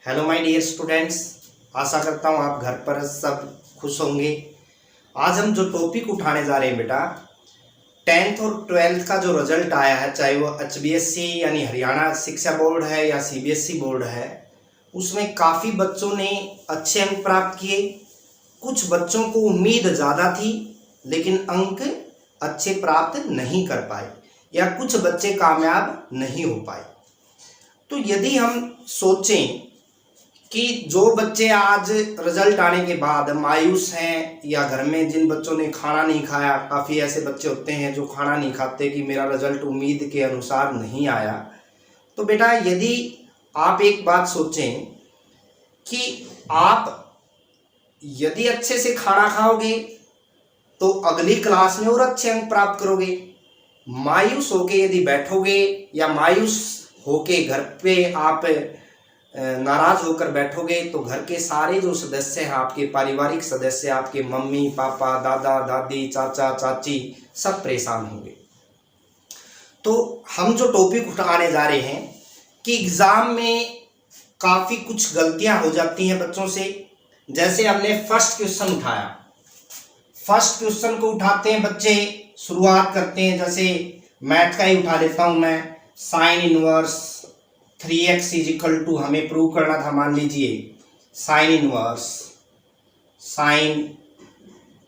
Hello my dear students, आशा करता हूँ आप घर पर सब खुश होंगे। आज हम जो टॉपिक उठाने जा रहे हैं बेटा, 10th और 12th का जो रिजल्ट आया है, चाहे वो HBSC यानी हरियाणा शिक्षा बोर्ड है या CBSE बोर्ड है, उसमें काफ़ी बच्चों ने अच्छे अंक प्राप्त किए। कुछ बच्चों को उम्मीद ज़्यादा थी लेकिन अंक अच्छे प्राप्त नहीं कर पाए या कुछ बच्चे कामयाब नहीं हो पाए। तो यदि हम सोचें कि जो बच्चे आज रिजल्ट आने के बाद मायूस हैं या घर में जिन बच्चों ने खाना नहीं खाया, काफ़ी ऐसे बच्चे होते हैं जो खाना नहीं खाते कि मेरा रिजल्ट उम्मीद के अनुसार नहीं आया, तो बेटा यदि आप एक बात सोचें कि आप यदि अच्छे से खाना खाओगे तो अगली क्लास में और अच्छे अंक प्राप्त करोगे। मायूस होके यदि बैठोगे या मायूस होके घर पे आप नाराज होकर बैठोगे तो घर के सारे जो सदस्य हैं, आपके पारिवारिक सदस्य, आपके मम्मी पापा, दादा दादी, चाचा चाची, सब परेशान होंगे। तो हम जो टॉपिक उठाने जा रहे हैं कि एग्जाम में काफ़ी कुछ गलतियां हो जाती हैं बच्चों से। जैसे हमने फर्स्ट क्वेश्चन उठाया, फर्स्ट क्वेश्चन को उठाते हैं बच्चे, शुरुआत करते हैं। जैसे मैथ का ही उठा लेता हूं मैं, sine inverse 3x equal to हमें प्रूव करना था। मान लीजिए साइन इनवर्स, साइन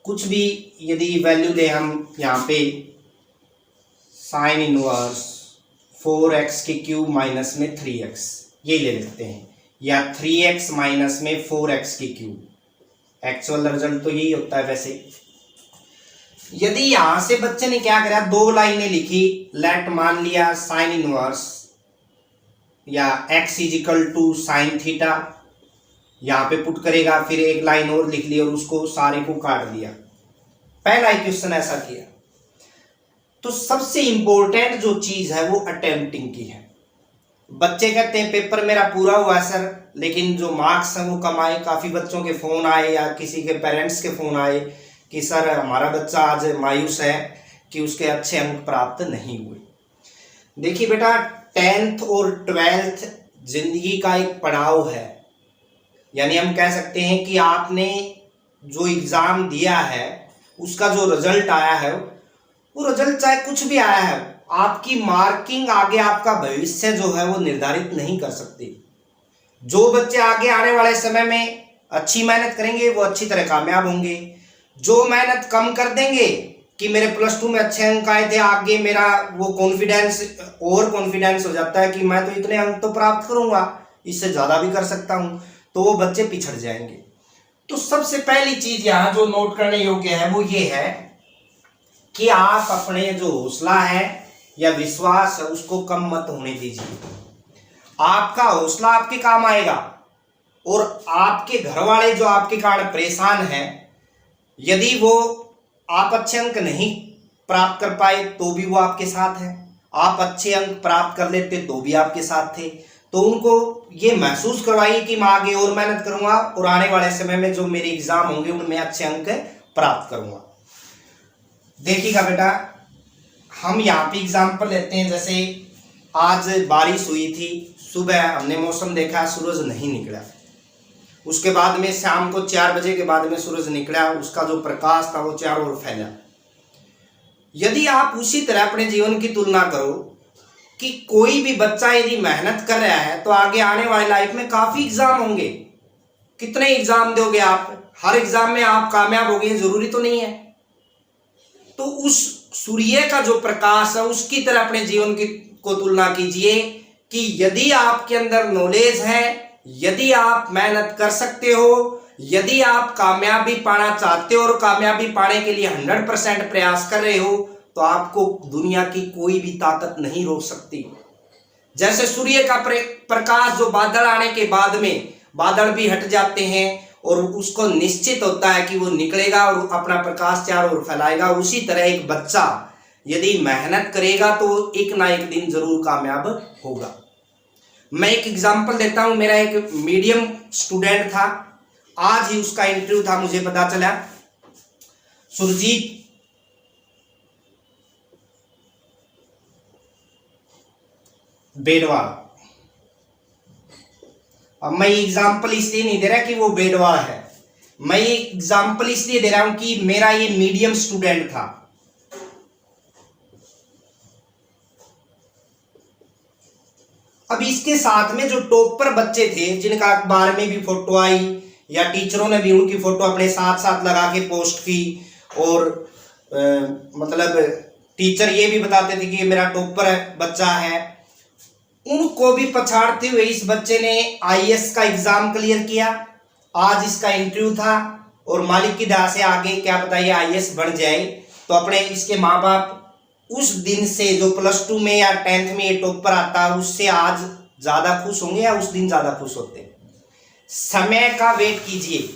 कुछ भी यदि वैल्यू दे हम यहाँ पे, साइन इनवर्स 4x के क्यूब माइनस में 3x, ये ले लेते हैं, या 3x माइनस में 4x के क्यूब। एक्चुअल रिजल्ट तो यही होता है। वैसे यदि यहां से बच्चे ने क्या करा, दो लाइनें लिखी, लेट मान लिया साइन इनवर्स या x equal to sine theta, यहाँ पे पुट करेगा, फिर एक लाइन और लिख ली और उसको सारे को काट दिया। पहला क्वेश्चन ऐसा किया। तो सबसे इंपॉर्टेंट जो चीज है वो अटेम्प्टिंग की है। बच्चे कहते हैं पेपर मेरा पूरा हुआ सर, लेकिन जो मार्क्स है वो कम आए। काफी बच्चों के फोन आए या किसी के पेरेंट्स के फोन आए कि सर हमारा बच्चा आज मायूस है कि उसके अच्छे अंक प्राप्त नहीं हुए। देखिए बेटा, 10th और 12th जिंदगी का एक पड़ाव है। यानी हम कह सकते हैं कि आपने जो एग्जाम दिया है उसका जो रिजल्ट आया है, वो रिजल्ट चाहे कुछ भी आया है, आपकी मार्किंग आगे आपका भविष्य जो है वो निर्धारित नहीं कर सकती। जो बच्चे आगे आने वाले समय में अच्छी मेहनत करेंगे वो अच्छी तरह कामयाब होंगे। जो मेहनत कम कर देंगे कि मेरे +2 में अच्छे अंक आए थे, आगे मेरा वो कॉन्फिडेंस, ओवर कॉन्फिडेंस हो जाता है कि मैं तो इतने अंक तो प्राप्त करूंगा, इससे ज्यादा भी कर सकता हूं, तो वो बच्चे पिछड़ जाएंगे। तो सबसे पहली चीज यहां जो नोट करने योग्य है वो ये है कि आप अपने जो हौसला है या विश्वास है उसको कम मत होने दीजिए। आपका हौसला आपके काम आएगा और आपके घर वाले जो आपके कारण परेशान हैं, यदि वो आप अच्छे अंक नहीं प्राप्त कर पाए तो भी वो आपके साथ है, आप अच्छे अंक प्राप्त कर लेते तो भी आपके साथ थे। तो उनको ये महसूस करवाइए कि मैं आगे और मेहनत करूंगा और आने वाले समय में जो मेरे एग्जाम होंगे उनमें अच्छे अंक प्राप्त करूंगा। देखिएगा बेटा, हम यहाँ पे एग्जाम्पल लेते हैं। जैसे आज बारिश हुई थी, सुबह हमने मौसम देखा, सूरज नहीं निकला। उसके बाद में शाम को 4 बजे के बाद में सूरज निकला, उसका जो प्रकाश था वो चारों ओर फैला। यदि आप उसी तरह अपने जीवन की तुलना करो कि कोई भी बच्चा यदि मेहनत कर रहा है तो आगे आने वाली लाइफ में काफी एग्जाम होंगे। कितने एग्जाम दोगे आप, हर एग्जाम में आप कामयाब होगे जरूरी तो नहीं है। तो उस सूर्य का जो प्रकाश है उसकी तरह अपने जीवन की को तुलना कीजिए कि यदि आपके अंदर नॉलेज है, यदि आप मेहनत कर सकते हो, यदि आप कामयाबी पाना चाहते हो और कामयाबी पाने के लिए 100% प्रयास कर रहे हो, तो आपको दुनिया की कोई भी ताकत नहीं रोक सकती। जैसे सूर्य का प्रकाश जो बादल आने के बाद में बादल भी हट जाते हैं और उसको निश्चित होता है कि वो निकलेगा और अपना प्रकाश चारों ओर फैलाएगा, उसी तरह एक बच्चा यदि मेहनत करेगा तो एक ना एक दिन जरूर कामयाब होगा। मैं एक एग्जांपल देता हूं। मेरा एक मीडियम स्टूडेंट था, आज ही उसका इंटरव्यू था, मुझे पता चला। सुरजीत बेडवाल, अब मैं एग्जाम्पल इसलिए नहीं दे रहा कि वो बेडवा है, मैं ये एग्जाम्पल इसलिए दे रहा हूं कि मेरा ये मीडियम स्टूडेंट था। अब इसके साथ में जो टॉपर बच्चे थे जिनका अखबार में भी फोटो आई या टीचरों ने भी उनकी फोटो अपने साथ साथ लगा के पोस्ट की, और मतलब टीचर ये भी बताते थे कि ये मेरा टॉपर बच्चा है, उनको भी पछाड़ते हुए इस बच्चे ने आईएएस का एग्जाम क्लियर किया। आज इसका इंटरव्यू था और मालिक की दया से आगे क्या बताइए आईएएस बन जाए। तो अपने इसके माँ बाप उस दिन से जो +2 में या 10th में ये टॉपर आता है उससे आज ज्यादा खुश होंगे या उस दिन ज्यादा खुश होते हैं? समय का वेट कीजिए।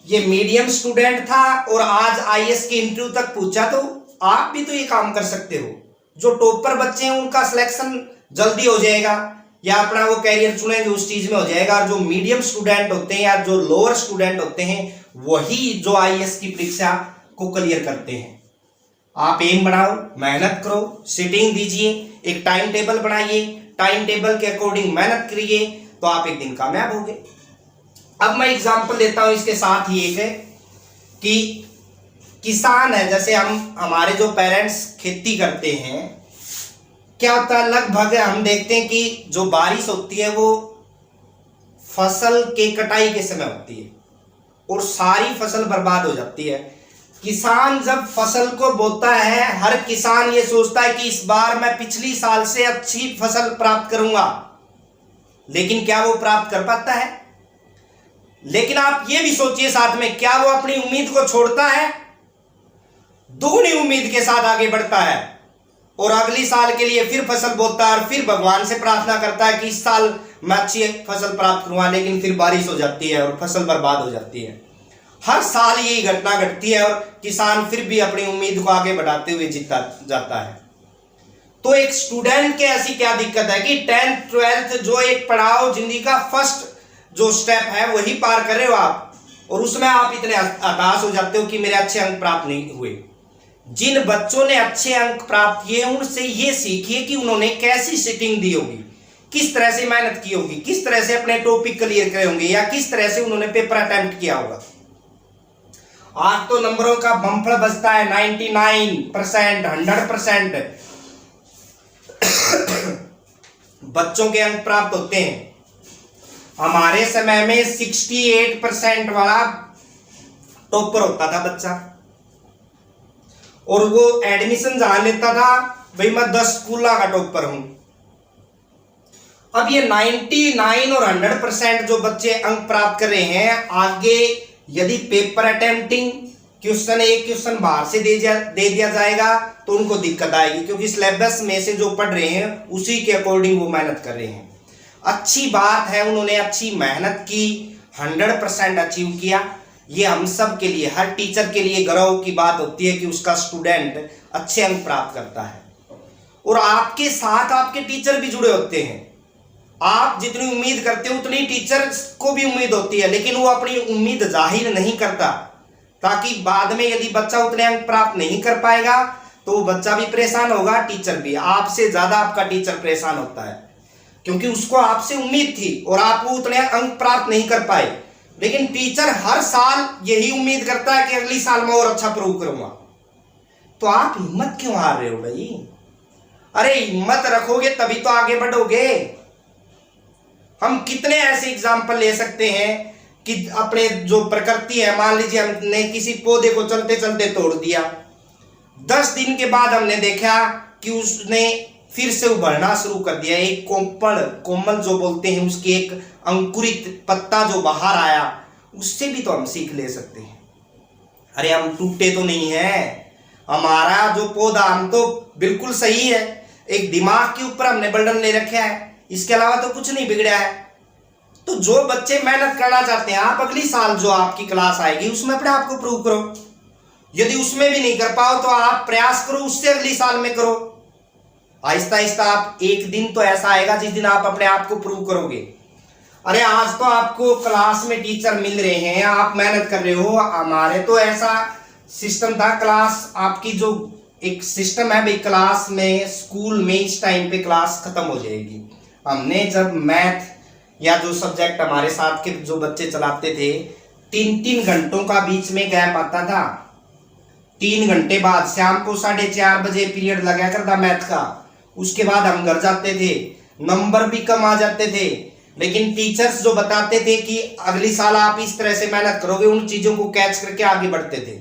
ये मीडियम स्टूडेंट था और आज आईएएस के इंटरव्यू तक पूछा, तो आप भी तो ये काम कर सकते हो। जो टॉपर बच्चे हैं उनका सिलेक्शन जल्दी हो जाएगा या अपना वो कैरियर चुनेंगे उस चीज में हो जाएगा, और जो मीडियम स्टूडेंट होते हैं या जो लोअर स्टूडेंट होते हैं वही जो आईएएस की परीक्षा को क्लियर करते हैं। आप एम बनाओ, मेहनत करो, सिटिंग दीजिए, एक टाइम टेबल बनाइए, टाइम टेबल के अकॉर्डिंग मेहनत करिए, तो आप एक दिन कामयाब होंगे। अब मैं एग्जांपल देता हूं इसके साथ ही एक है कि किसान है, जैसे हमारे जो पेरेंट्स खेती करते हैं, क्या होता है लगभग हम देखते हैं कि जो बारिश होती है वो फसल के कटाई के समय होती है और सारी फसल बर्बाद हो जाती है। किसान जब फसल को बोता है, हर किसान ये सोचता है कि इस बार मैं पिछली साल से अच्छी फसल प्राप्त करूंगा, लेकिन क्या वो प्राप्त कर पाता है? लेकिन आप ये भी सोचिए साथ में, क्या वो अपनी उम्मीद को छोड़ता है? दुगनी उम्मीद के साथ आगे बढ़ता है और अगली साल के लिए फिर फसल बोता है और फिर भगवान से प्रार्थना करता है कि इस साल मैं अच्छी फसल प्राप्त करूंगा, लेकिन फिर बारिश हो जाती है और फसल बर्बाद हो जाती है। हर साल यही घटना घटती है और किसान फिर भी अपनी उम्मीद को आगे बढ़ाते हुए जीता जाता है। तो एक स्टूडेंट के ऐसी क्या दिक्कत है कि 10th 12th जो एक पड़ाव जिंदगी का फर्स्ट जो स्टेप है वही पार कर रहे हो आप, और उसमें आप इतने हताश हो जाते हो कि मेरे अच्छे अंक प्राप्त नहीं हुए। जिन बच्चों ने अच्छे अंक प्राप्त किए उनसे ये सीखिए कि उन्होंने कैसी सिटिंग दी होगी, किस तरह से मेहनत की होगी, किस तरह से अपने टॉपिक क्लियर करे होंगे या किस तरह से उन्होंने पेपर अटेम्प्ट किया होगा। आज तो नंबरों का बम्पर बजता है 99%, 100% बच्चों के अंक प्राप्त होते हैं। हमारे समय में 68% वाला टॉपर होता था बच्चा, और वो एडमिशन जहां लेता था भाई मैं 10 स्कूल का टॉपर हूं। अब ये 99 और 100% जो बच्चे अंक प्राप्त कर रहे हैं, आगे यदि पेपर अटेम्प्टिंग क्वेश्चन एक क्वेश्चन बाहर से दे दिया जाएगा तो उनको दिक्कत आएगी, क्योंकि सिलेबस में से जो पढ़ रहे हैं उसी के अकॉर्डिंग वो मेहनत कर रहे हैं। अच्छी बात है, उन्होंने अच्छी मेहनत की, 100% अचीव किया। ये हम सब के लिए, हर टीचर के लिए गर्व की बात होती है कि उसका स्टूडेंट अच्छे अंक प्राप्त करता है। और आपके साथ आपके टीचर भी जुड़े होते हैं। आप जितनी उम्मीद करते हो उतनी टीचर को भी उम्मीद होती है, लेकिन वो अपनी उम्मीद जाहिर नहीं करता, ताकि बाद में यदि बच्चा उतने अंक प्राप्त नहीं कर पाएगा तो वो बच्चा भी परेशान होगा, टीचर भी। आपसे ज्यादा आपका टीचर परेशान होता है, क्योंकि उसको आपसे उम्मीद थी और आप वो उतने अंक प्राप्त नहीं कर पाए। लेकिन टीचर हर साल यही उम्मीद करता है कि अगली साल मैं और अच्छा प्रूव करूंगा। तो आप हिम्मत क्यों हार रहे हो भाई? अरे हिम्मत रखोगे तभी तो आगे बढ़ोगे। हम कितने ऐसे एग्जाम्पल ले सकते हैं कि अपने जो प्रकृति है, मान लीजिए हमने किसी पौधे को चलते चलते तोड़ दिया, 10 दिन के बाद हमने देखा कि उसने फिर से उभरना शुरू कर दिया। एक कोमल जो बोलते हैं, उसकी एक अंकुरित पत्ता जो बाहर आया, उससे भी तो हम सीख ले सकते हैं। अरे हम टूटे तो नहीं है, हमारा जो पौधा हम तो बिल्कुल सही है। एक दिमाग के ऊपर हमने बर्डन ले रखा है, इसके अलावा तो कुछ नहीं बिगड़ा है। तो जो बच्चे मेहनत करना चाहते हैं, आप अगली साल जो आपकी क्लास आएगी उसमें अपने आप को प्रूव करो। यदि उसमें भी नहीं कर पाओ तो आप प्रयास करो, उससे अगली साल में करो। आहिस्ता आहिस्ता आप, एक दिन तो ऐसा आएगा जिस दिन आप अपने आप को प्रूव करोगे। अरे आज तो आपको क्लास में टीचर मिल रहे हैं, आप मेहनत कर रहे हो। हमारे तो ऐसा सिस्टम था, क्लास आपकी जो एक सिस्टम है भाई, क्लास में स्कूल में इस टाइम पे क्लास खत्म हो जाएगी। हमने जब मैथ या जो सब्जेक्ट हमारे साथ के जो बच्चे चलाते थे, 3-3 घंटों का बीच में गैप आता था। 3 घंटे बाद शाम को 4:30 बजे पीरियड लगा करता मैथ का, उसके बाद हम घर जाते थे, नंबर भी कम आ जाते थे, लेकिन टीचर्स जो बताते थे कि अगली साल आप इस तरह से मेहनत करोगे, उन चीजों को कैच करके आगे बढ़ते थे।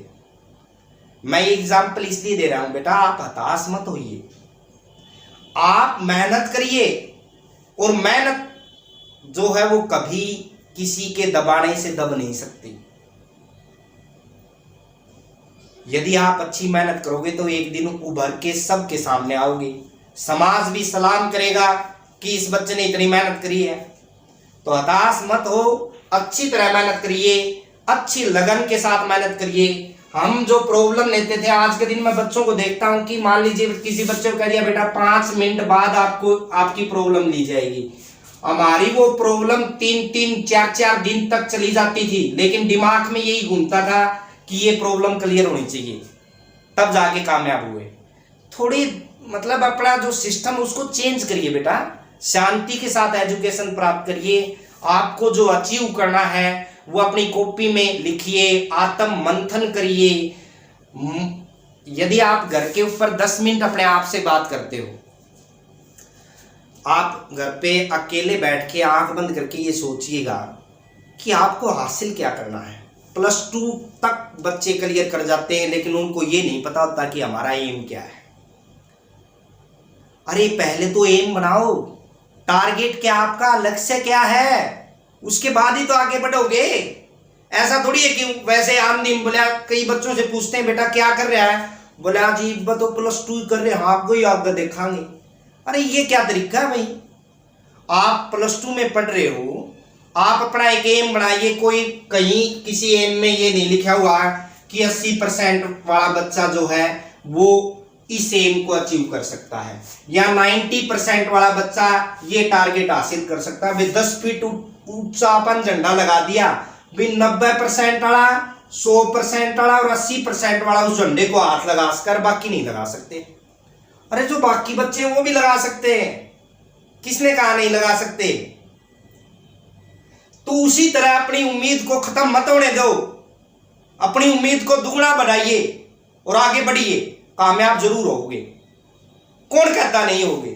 मैं ये एग्जाम्पल इसलिए दे रहा हूं बेटा, आप हताश मत होइए, आप मेहनत करिए, और मेहनत जो है वो कभी किसी के दबाने से दब नहीं सकती। यदि आप अच्छी मेहनत करोगे तो एक दिन उभर के सबके सामने आओगे, समाज भी सलाम करेगा कि इस बच्चे ने इतनी मेहनत करी है। तो हताश मत हो, अच्छी तरह मेहनत करिए, अच्छी लगन के साथ मेहनत करिए। हम जो प्रॉब्लम लेते थे, आज के दिन में बच्चों को देखता हूं कि मान लीजिए किसी बच्चे को कह दिया बेटा 5 मिनट बाद आपको आपकी प्रॉब्लम ली जाएगी, हमारी वो प्रॉब्लम 3-3, 4-4 दिन तक चली जाती थी, लेकिन दिमाग में यही घूमता था कि ये प्रॉब्लम क्लियर होनी चाहिए, तब जाके कामयाब हुए। थोड़ी मतलब अपना जो सिस्टम उसको चेंज करिए बेटा, शांति के साथ एजुकेशन प्राप्त करिए। आपको जो अचीव करना है वो अपनी कॉपी में लिखिए, आत्म मंथन करिए। यदि आप घर के ऊपर 10 मिनट अपने आप से बात करते हो, आप घर पे अकेले बैठ के आंख बंद करके ये सोचिएगा कि आपको हासिल क्या करना है। +2 तक बच्चे क्लियर कर जाते हैं, लेकिन उनको ये नहीं पता होता कि हमारा एम क्या है। अरे पहले तो एम बनाओ, टारगेट क्या, आपका लक्ष्य क्या है, उसके बाद ही तो आगे बढ़ोगे। ऐसा थोड़ी है कि वैसे आमदीम बोला, कई बच्चों से पूछते हैं बेटा क्या कर रहा है, बोला जी तो +2 कर रहे हैं, आपको ही आगे देखांगे। अरे ये क्या तरीका है भाई, आप +2 में पढ़ रहे हो, आप अपना एक एम बनाइए। कोई कहीं किसी एम में ये नहीं लिखा हुआ कि 80% वाला बच्चा जो है वो इस एम को अचीव कर सकता है, या 90% वाला बच्चा ये टारगेट हासिल कर सकता है। भाई 10 फीट ऊंचा अपन झंडा लगा दिया, भाई 90% वाला, 100% वाला और 80% वाला उस झंडे को हाथ लगा कर, बाकी नहीं लगा सकते। अरे जो बाकी बच्चे हैं वो भी लगा सकते हैं, किसने कहा नहीं लगा सकते। तो उसी तरह अपनी उम्मीद को खत्म मत होने दो, अपनी उम्मीद को दुगना बढ़ाइए और आगे बढ़िए, कामयाब जरूर होगे। कौन कहता नहीं होगे।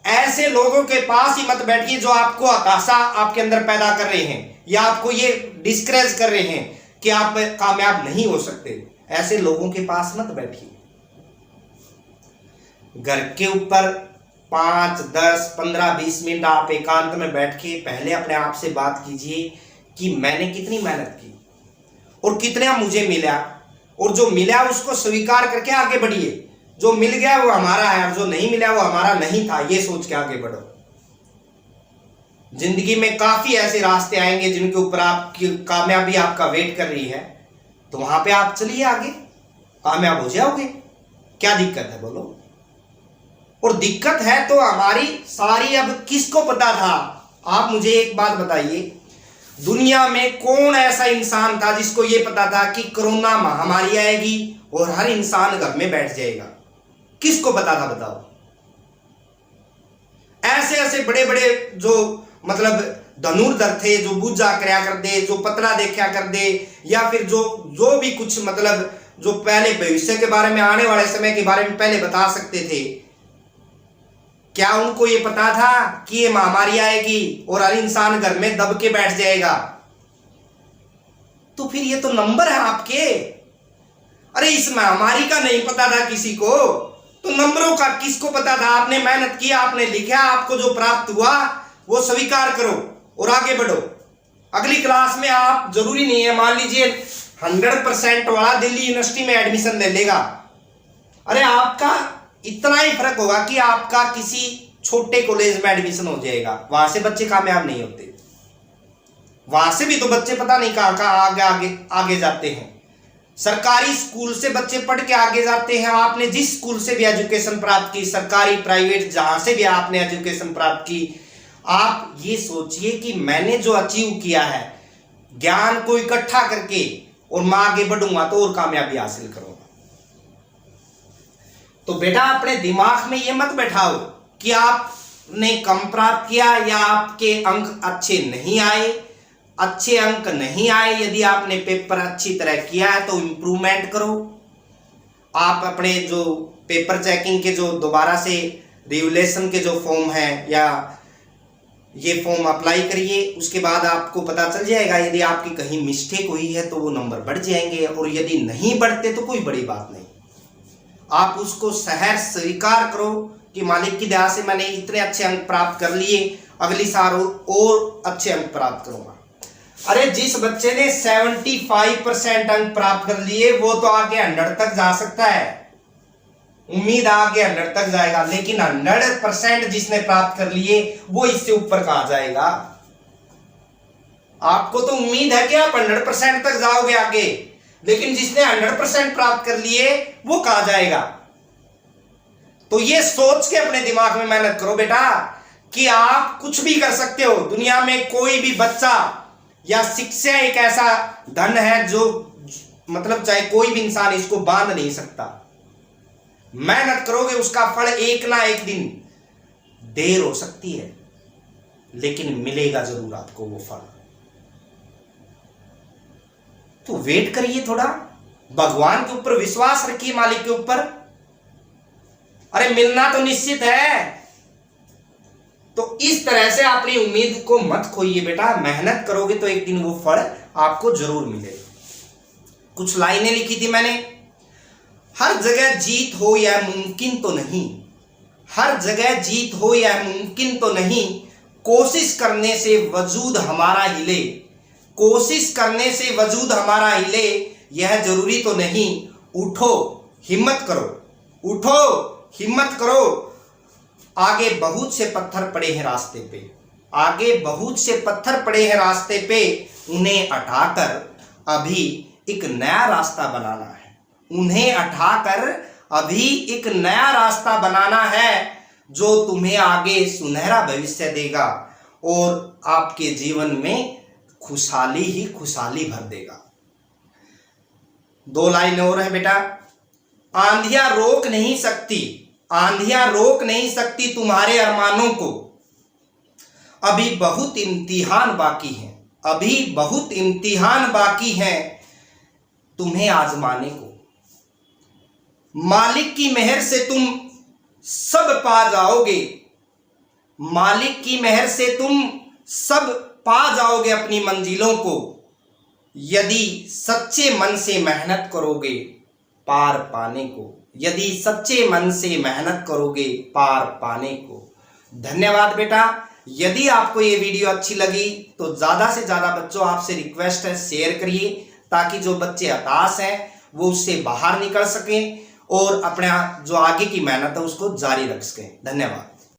ऐसे लोगों के पास ही मत बैठिए जो आपको हताशा आपके अंदर पैदा कर रहे हैं, या आपको ये डिस्करेज कर रहे हैं कि आप कामयाब नहीं हो सकते। ऐसे लोगों के पास मत बैठिए। घर के ऊपर 5, 10, 15, 20 मिनट आप एकांत में बैठ के पहले अपने आप से बात कीजिए कि मैंने कितनी मेहनत की और कितना मुझे मिला, और जो मिला उसको स्वीकार करके आगे बढ़िए। जो मिल गया वो हमारा है, और जो नहीं मिला वो हमारा नहीं था, ये सोच के आगे बढ़ो। जिंदगी में काफी ऐसे रास्ते आएंगे जिनके ऊपर आपकी कामयाबी आपका वेट कर रही है, तो वहां पे आप चलिए आगे, कामयाब हो जाओगे। क्या दिक्कत है बोलो। और दिक्कत है तो हमारी सारी, अब किसको पता था। आप मुझे एक बात बताइए, दुनिया में कौन ऐसा इंसान था जिसको ये पता था कि कोरोना महामारी आएगी और हर इंसान घर में बैठ जाएगा। किसको पता था बताओ। ऐसे ऐसे बड़े बड़े जो मतलब धनुर्धर थे, जो बुझा करया कर दे, जो पतला देखा कर दे, या फिर जो भी कुछ मतलब जो पहले भविष्य के बारे में, आने वाले समय के बारे में पहले बता सकते थे, क्या उनको ये पता था कि ये महामारी आएगी और हर इंसान घर में दब के बैठ जाएगा। तो फिर ये तो नंबर है आपके। अरे इस महामारी का नहीं पता था किसी को, तो नंबरों का किसको पता था। आपने मेहनत की, आपने लिखा, आपको जो प्राप्त हुआ वो स्वीकार करो और आगे बढ़ो। अगली क्लास में आप, जरूरी नहीं है मान लीजिए 100% वाला दिल्ली यूनिवर्सिटी में एडमिशन ले लेगा, अरे आपका इतना ही फर्क होगा कि आपका किसी छोटे कॉलेज में एडमिशन हो जाएगा। वहां से बच्चे कामयाब नहीं होते, वहां से भी तो बच्चे पता नहीं कहां कहां आगे आगे आगे जाते हैं। सरकारी स्कूल से बच्चे पढ़ के आगे जाते हैं। आपने जिस स्कूल से भी एजुकेशन प्राप्त की, सरकारी प्राइवेट जहां से भी आपने एजुकेशन प्राप्त की, आप ये सोचिए कि मैंने जो अचीव किया है, ज्ञान को इकट्ठा करके, और मैं आगे बढ़ूंगा तो और कामयाबी हासिल करूंगा। तो बेटा अपने दिमाग में ये मत बैठाओ कि आप ने कम प्राप्त किया या आपके अंक अच्छे नहीं आए, अच्छे अंक नहीं आए, यदि आपने पेपर अच्छी तरह किया है तो इम्प्रूवमेंट करो। आप अपने जो पेपर चेकिंग के जो दोबारा से रिवैल्यूएशन के जो फॉर्म है या ये फॉर्म अप्लाई करिए, उसके बाद आपको पता चल जाएगा। यदि आपकी कहीं मिस्टेक हुई है तो वो नंबर बढ़ जाएंगे, और यदि नहीं बढ़ते तो कोई बड़ी बात नहीं, आप उसको सहर्ष स्वीकार करो कि मालिक की दया से मैंने इतने अच्छे अंक प्राप्त कर लिए, अगली साल और अच्छे अंक प्राप्त करूंगा। अरे जिस बच्चे ने 75% अंक प्राप्त कर लिए वो तो आगे 100 तक जा सकता है, उम्मीद आगे 100 तक जाएगा, लेकिन 100% जिसने प्राप्त कर लिए वो इससे ऊपर कहां जाएगा। आपको तो उम्मीद है कि आप 100% तक जाओगे आगे, लेकिन जिसने 100% प्राप्त कर लिए वो कहां जाएगा। तो ये सोच के अपने दिमाग में मेहनत करो बेटा कि आप कुछ भी कर सकते हो। दुनिया में कोई भी बच्चा या शिक्षा एक ऐसा धन है जो मतलब चाहे कोई भी इंसान इसको बांध नहीं सकता। मेहनत करोगे उसका फल एक ना एक दिन, देर हो सकती है लेकिन मिलेगा जरूर आपको वो फल। तो वेट करिए थोड़ा, भगवान के ऊपर विश्वास रखिए, मालिक के ऊपर। अरे मिलना तो निश्चित है। तो इस तरह से अपनी उम्मीद को मत खोइए बेटा, मेहनत करोगे तो एक दिन वो फल आपको जरूर मिलेगा। कुछ लाइनें लिखी थी मैंने, हर जगह जीत हो यह मुमकिन तो नहीं, हर जगह जीत हो यह मुमकिन तो नहीं, कोशिश करने से वजूद हमारा हिले, कोशिश करने से वजूद हमारा हिले, यह जरूरी तो नहीं, उठो हिम्मत करो, उठो हिम्मत करो। आगे बहुत से पत्थर पड़े हैं रास्ते पे, आगे बहुत से पत्थर पड़े हैं रास्ते पे, उन्हें हटाकर अभी एक नया रास्ता बनाना है, उन्हें हटाकर अभी एक नया रास्ता बनाना है जो तुम्हें आगे सुनहरा भविष्य देगा और आपके जीवन में खुशहाली ही खुशहाली भर देगा। 2 लाइन और है बेटा, आंधियां रोक नहीं सकती, आंधियां रोक नहीं सकती तुम्हारे अरमानों को, अभी बहुत इम्तिहान बाकी हैं, अभी बहुत इम्तिहान बाकी हैं तुम्हें आजमाने को। मालिक की मेहर से तुम सब पा जाओगे, मालिक की मेहर से तुम सब पा जाओगे अपनी मंजिलों को, यदि सच्चे मन से मेहनत करोगे पार पाने को, यदि सच्चे मन से मेहनत करोगे पार पाने को। धन्यवाद बेटा। यदि आपको ये वीडियो अच्छी लगी तो ज़्यादा से ज़्यादा बच्चों आपसे रिक्वेस्ट है शेयर करिए, ताकि जो बच्चे हताश हैं वो उससे बाहर निकल सकें और अपना जो आगे की मेहनत है उसको जारी रख सकें। धन्यवाद।